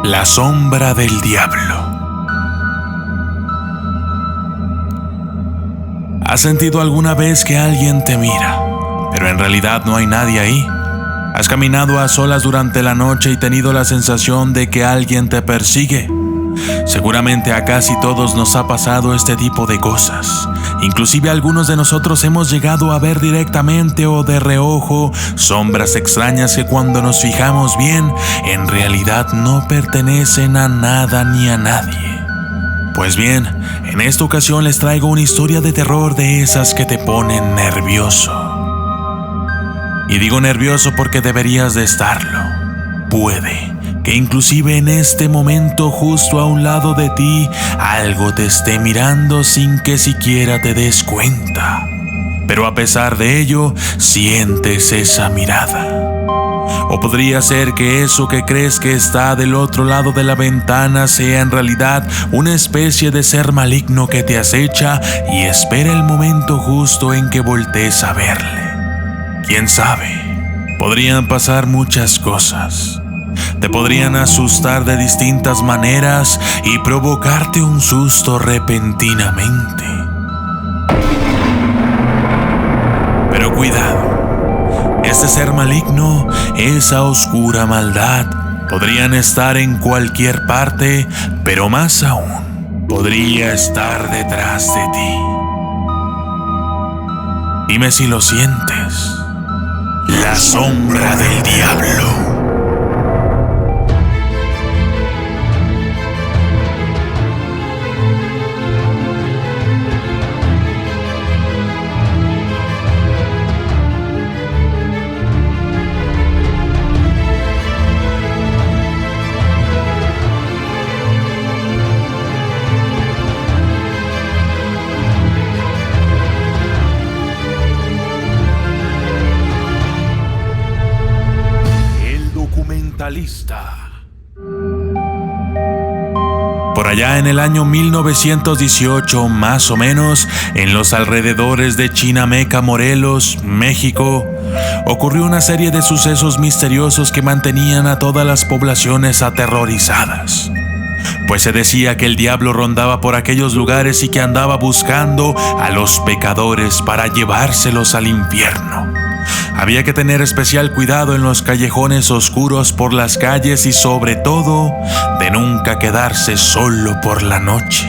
La sombra del diablo. ¿Has sentido alguna vez que alguien te mira, pero en realidad no hay nadie ahí? ¿Has caminado a solas durante la noche y tenido la sensación de que alguien te persigue? Seguramente a casi todos nos ha pasado este tipo de cosas. Inclusive algunos de nosotros hemos llegado a ver directamente o de reojo sombras extrañas que cuando nos fijamos bien, en realidad no pertenecen a nada ni a nadie. Pues bien, en esta ocasión les traigo una historia de terror de esas que te ponen nervioso. Y digo nervioso porque deberías de estarlo. Puede que inclusive en este momento justo a un lado de ti algo te esté mirando sin que siquiera te des cuenta. Pero a pesar de ello, sientes esa mirada. O podría ser que eso que crees que está del otro lado de la ventana sea en realidad una especie de ser maligno que te acecha y espera el momento justo en que voltees a verle. ¿Quién sabe? Podrían pasar muchas cosas. Te podrían asustar de distintas maneras y provocarte un susto repentinamente. Pero cuidado, este ser maligno, esa oscura maldad, podrían estar en cualquier parte, pero más aún, podría estar detrás de ti. Dime si lo sientes. La sombra del diablo. Por allá en el año 1918, más o menos, en los alrededores de Chinameca, Morelos, México, ocurrió una serie de sucesos misteriosos que mantenían a todas las poblaciones aterrorizadas. Pues se decía que el diablo rondaba por aquellos lugares y que andaba buscando a los pecadores para llevárselos al infierno. Había que tener especial cuidado en los callejones oscuros por las calles y sobre todo de nunca quedarse solo por la noche.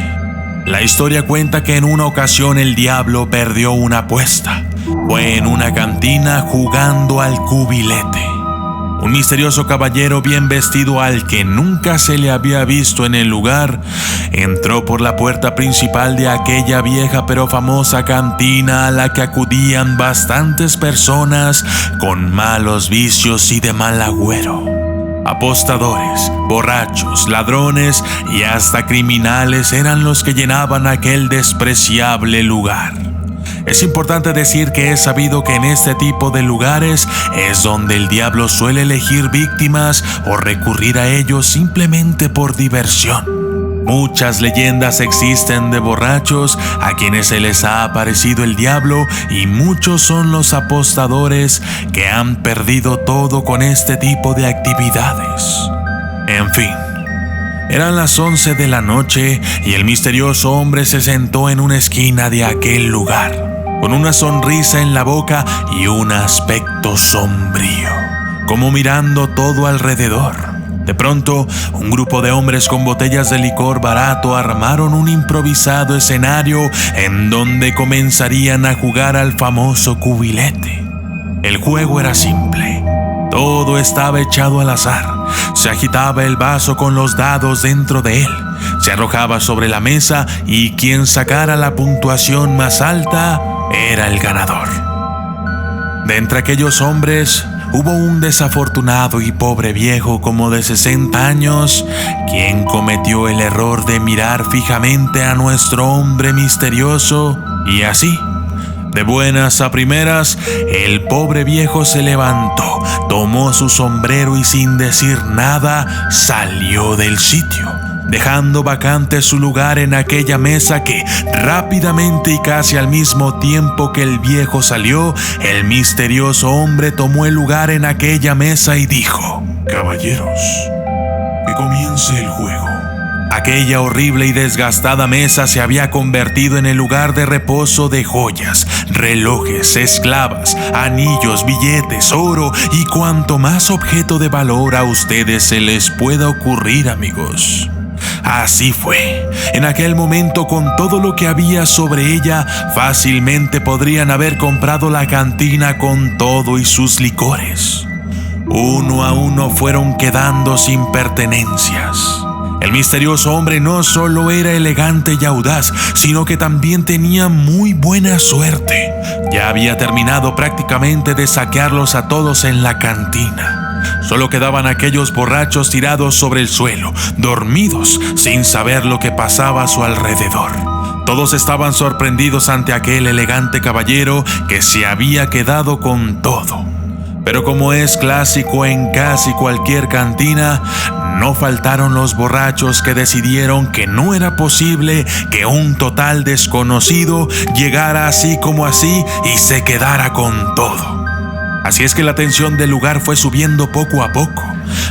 La historia cuenta que en una ocasión el diablo perdió una apuesta. Fue en una cantina jugando al cubilete. Un misterioso caballero bien vestido al que nunca se le había visto en el lugar, entró por la puerta principal de aquella vieja pero famosa cantina a la que acudían bastantes personas con malos vicios y de mal agüero. Apostadores, borrachos, ladrones y hasta criminales eran los que llenaban aquel despreciable lugar. Es importante decir que es sabido que en este tipo de lugares es donde el diablo suele elegir víctimas o recurrir a ellos simplemente por diversión. Muchas leyendas existen de borrachos a quienes se les ha aparecido el diablo y muchos son los apostadores que han perdido todo con este tipo de actividades. En fin. Eran las 11 de la noche y el misterioso hombre se sentó en una esquina de aquel lugar, con una sonrisa en la boca y un aspecto sombrío, como mirando todo alrededor. De pronto, un grupo de hombres con botellas de licor barato armaron un improvisado escenario en donde comenzarían a jugar al famoso cubilete. El juego era simple. Todo estaba echado al azar. Se agitaba el vaso con los dados dentro de él. Se arrojaba sobre la mesa y quien sacara la puntuación más alta era el ganador. De entre aquellos hombres hubo un desafortunado y pobre viejo como de 60 años, quien cometió el error de mirar fijamente a nuestro hombre misterioso y así, de buenas a primeras, el pobre viejo se levantó, tomó su sombrero y sin decir nada salió del sitio, dejando vacante su lugar en aquella mesa que rápidamente y casi al mismo tiempo que el viejo salió, el misterioso hombre tomó el lugar en aquella mesa y dijo: «Caballeros, ¿qué comience el juego. Aquella horrible y desgastada mesa se había convertido en el lugar de reposo de joyas, relojes, esclavas, anillos, billetes, oro y cuanto más objeto de valor a ustedes se les pueda ocurrir, amigos. Así fue. En aquel momento, con todo lo que había sobre ella, fácilmente podrían haber comprado la cantina con todo y sus licores. Uno a uno fueron quedando sin pertenencias. El misterioso hombre no solo era elegante y audaz, sino que también tenía muy buena suerte. Ya había terminado prácticamente de saquearlos a todos en la cantina. Solo quedaban aquellos borrachos tirados sobre el suelo, dormidos, sin saber lo que pasaba a su alrededor. Todos estaban sorprendidos ante aquel elegante caballero que se había quedado con todo. Pero como es clásico en casi cualquier cantina, no faltaron los borrachos que decidieron que no era posible que un total desconocido llegara así como así y se quedara con todo. Así es que la tensión del lugar fue subiendo poco a poco,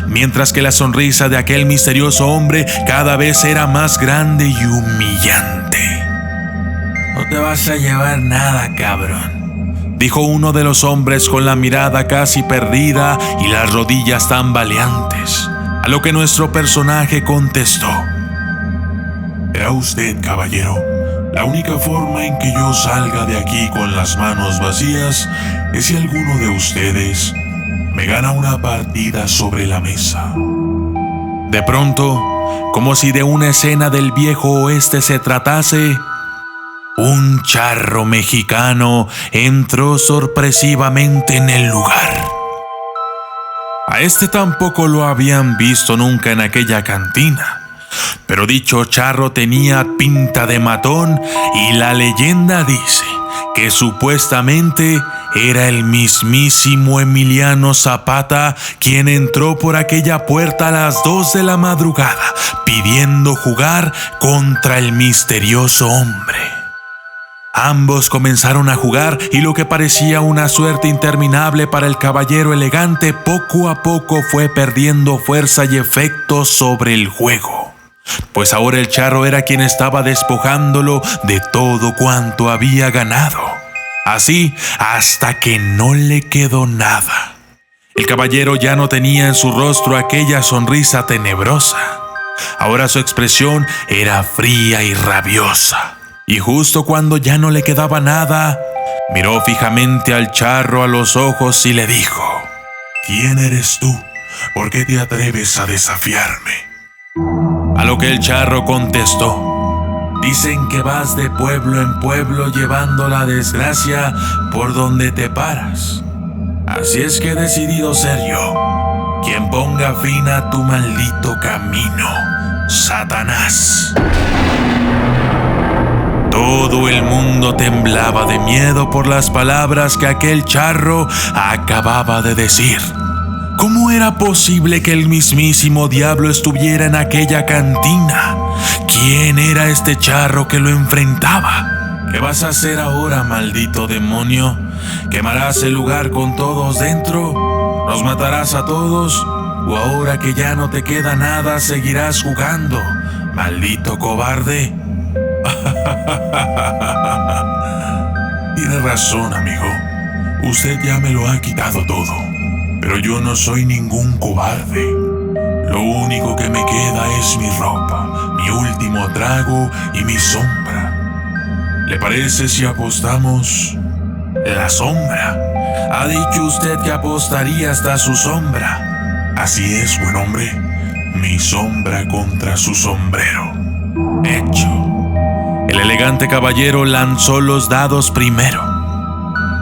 mientras que la sonrisa de aquel misterioso hombre cada vez era más grande y humillante. No te vas a llevar nada, cabrón, dijo uno de los hombres con la mirada casi perdida y las rodillas tambaleantes, a lo que nuestro personaje contestó: «Era usted, caballero. La única forma en que yo salga de aquí con las manos vacías es si alguno de ustedes me gana una partida sobre la mesa». De pronto, como si de una escena del viejo oeste se tratase, un charro mexicano entró sorpresivamente en el lugar. A este tampoco lo habían visto nunca en aquella cantina, pero dicho charro tenía pinta de matón y la leyenda dice que supuestamente era el mismísimo Emiliano Zapata quien entró por aquella puerta a las 2 de la madrugada pidiendo jugar contra el misterioso hombre. Ambos comenzaron a jugar y lo que parecía una suerte interminable para el caballero elegante poco a poco fue perdiendo fuerza y efecto sobre el juego, pues ahora el charro era quien estaba despojándolo de todo cuanto había ganado. Así hasta que no le quedó nada. El caballero ya no tenía en su rostro aquella sonrisa tenebrosa. Ahora su expresión era fría y rabiosa. Y justo cuando ya no le quedaba nada, miró fijamente al charro a los ojos y le dijo: «¿Quién eres tú? ¿Por qué te atreves a desafiarme?». A lo que el charro contestó: «Dicen que vas de pueblo en pueblo llevando la desgracia por donde te paras. Así es que he decidido ser yo quien ponga fin a tu maldito camino, Satanás». Todo el mundo temblaba de miedo por las palabras que aquel charro acababa de decir. ¿Cómo era posible que el mismísimo diablo estuviera en aquella cantina? ¿Quién era este charro que lo enfrentaba? ¿Qué vas a hacer ahora, maldito demonio? ¿Quemarás el lugar con todos dentro? ¿Nos matarás a todos? ¿O ahora que ya no te queda nada seguirás jugando, maldito cobarde? Tiene razón, amigo. Usted ya me lo ha quitado todo. Pero yo no soy ningún cobarde. Lo único que me queda es mi ropa, mi último trago y mi sombra. ¿Le parece si apostamos? La sombra. Ha dicho usted que apostaría hasta su sombra. Así es, buen hombre. Mi sombra contra su sombrero. Hecho. El elegante caballero lanzó los dados primero,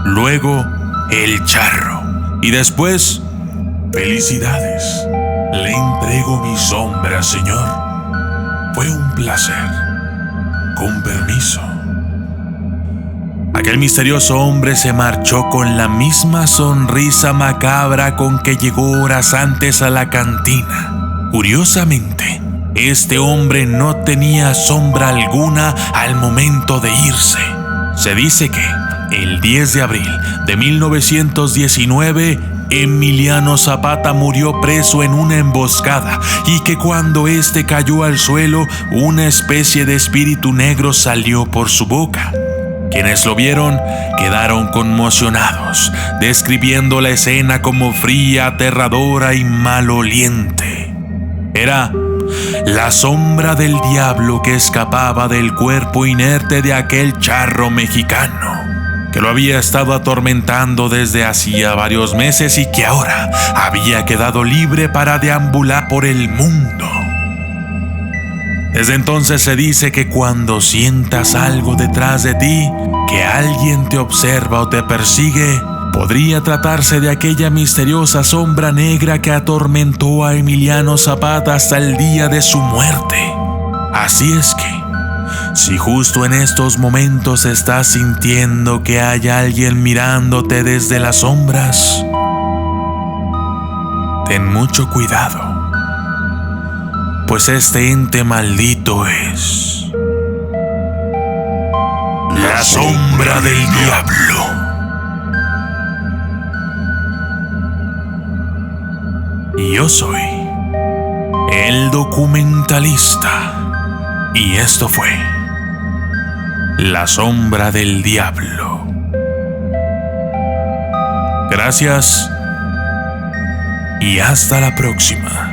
luego el charro y después: «Felicidades, le entrego mi sombra, señor. Fue un placer. Con permiso». Aquel misterioso hombre se marchó con la misma sonrisa macabra con que llegó horas antes a la cantina. Curiosamente, este hombre no tenía sombra alguna al momento de irse. Se dice que el 10 de abril de 1919 Emiliano Zapata murió preso en una emboscada y que cuando éste cayó al suelo, una especie de espíritu negro salió por su boca. Quienes lo vieron quedaron conmocionados, describiendo la escena como fría, aterradora y maloliente. Era la sombra del diablo que escapaba del cuerpo inerte de aquel charro mexicano, que lo había estado atormentando desde hacía varios meses y que ahora había quedado libre para deambular por el mundo. Desde entonces se dice que cuando sientas algo detrás de ti, que alguien te observa o te persigue, podría tratarse de aquella misteriosa sombra negra que atormentó a Emiliano Zapata hasta el día de su muerte. Así es que, si justo en estos momentos estás sintiendo que hay alguien mirándote desde las sombras, ten mucho cuidado, pues este ente maldito es la sombra del diablo. Y yo soy el documentalista, y esto fue La Sombra del Diablo. Gracias y hasta la próxima.